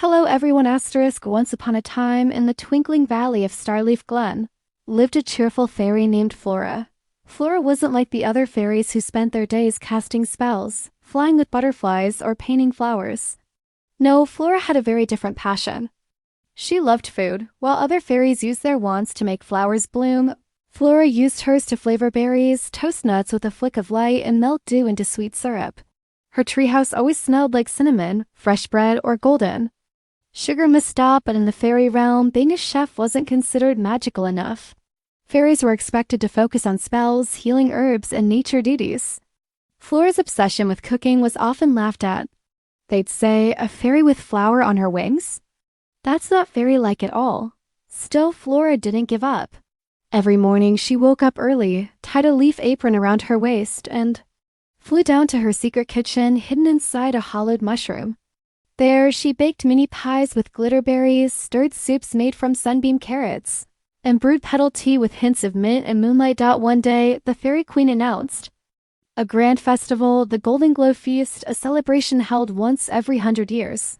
Hello everyone asterisk once upon a time in the twinkling valley of Starleaf Glen lived a cheerful fairy named Flora. Flora wasn't like the other fairies who spent their days casting spells, flying with butterflies, or painting flowers. No, Flora had a very different passion. She loved food. While other fairies used their wands to make flowers bloom, Flora used hers to flavor berries, toast nuts with a flick of light, and melt dew into sweet syrup. Her treehouse always smelled like cinnamon, fresh bread, or golden. Sugar must stop, but in the fairy realm, being a chef wasn't considered magical enough. Fairies were expected to focus on spells, healing herbs, and nature duties. Flora's obsession with cooking was often laughed at. They'd say, "A fairy with flour on her wings?" That's not fairy-like at all. Still, Flora didn't give up. Every morning, she woke up early, tied a leaf apron around her waist, and flew down to her secret kitchen hidden inside a hollowed mushroom. There, she baked mini pies with glitter berries, stirred soups made from sunbeam carrots, and brewed petal tea with hints of mint and moonlight. One day, the fairy queen announced a grand festival, the Golden Glow Feast, a celebration held once every 100 years.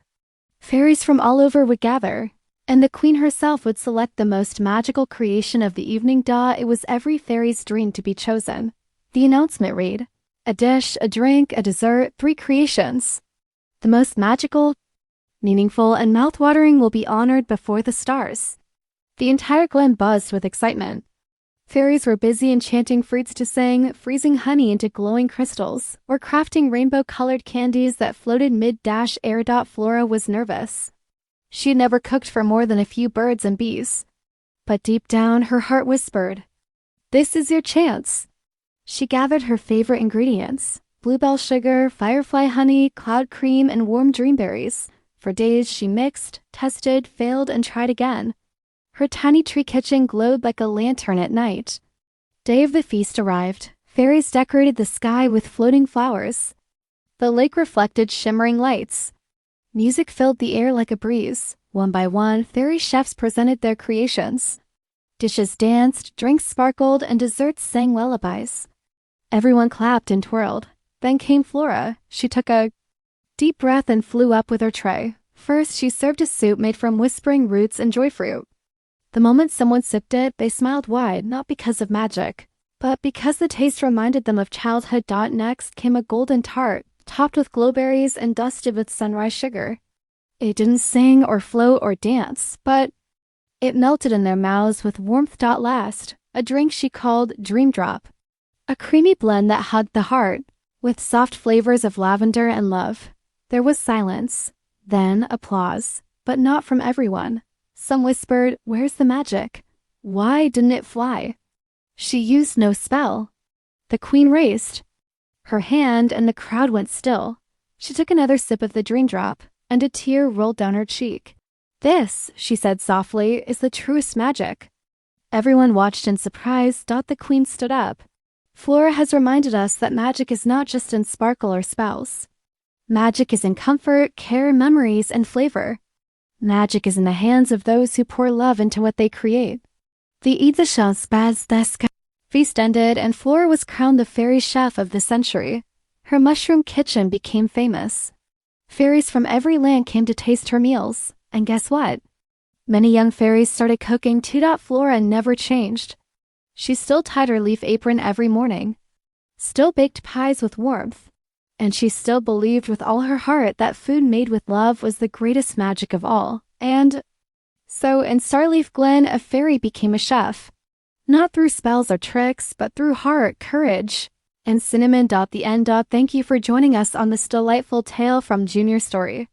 Fairies from all over would gather, and the queen herself would select the most magical creation of the evening. It was every fairy's dream to be chosen. The announcement read, "A dish, a drink, a dessert, 3 creations. The most magical, meaningful, and mouthwatering will be honored before the stars." The entire glen buzzed with excitement. Fairies were busy enchanting fruits to sing, freezing honey into glowing crystals, or crafting rainbow-colored candies that floated mid-air. Flora was nervous. She had never cooked for more than a few birds and bees. But deep down, her heart whispered, "This is your chance." She gathered her favorite ingredients: bluebell sugar, firefly honey, cloud cream, and warm dreamberries. For days she mixed, tested, failed, and tried again. Her tiny tree kitchen glowed like a lantern at night. Day of the feast arrived. Fairies decorated the sky with floating flowers. The lake reflected shimmering lights. Music filled the air like a breeze. One by one, fairy chefs presented their creations. Dishes danced, drinks sparkled, and desserts sang lullabies. Everyone clapped and twirled. Then came Flora. She took a deep breath and flew up with her tray. First, she served a soup made from whispering roots and joyfruit. The moment someone sipped it, they smiled wide, not because of magic, but because the taste reminded them of childhood. Next came a golden tart, topped with glowberries and dusted with sunrise sugar. It didn't sing or float or dance, but it melted in their mouths with warmth. Last, a drink she called Dream Drop, a creamy blend that hugged the heart, with soft flavors of lavender and love. There was silence, then applause, but not from everyone. Some whispered, "Where's the magic? Why didn't it fly?" She used no spell. The queen raised her hand and the crowd went still. She took another sip of the dream drop, and a tear rolled down her cheek. "This," she said softly, "is the truest magic." Everyone watched in surprise. The queen stood up. "Flora has reminded us that magic is not just in sparkle or spells. Magic is in comfort, care, memories, and flavor. Magic is in the hands of those who pour love into what they create." The feast ended, and Flora was crowned the fairy chef of the century. Her mushroom kitchen became famous. Fairies from every land came to taste her meals, and guess what? Many young fairies started cooking too. Flora never changed. She still tied her leaf apron every morning, still baked pies with warmth, and she still believed with all her heart that food made with love was the greatest magic of all. And so in Starleaf Glen, a fairy became a chef. Not through spells or tricks, but through heart, courage, and cinnamon. The end. Thank you for joining us on this delightful tale from Junior Story.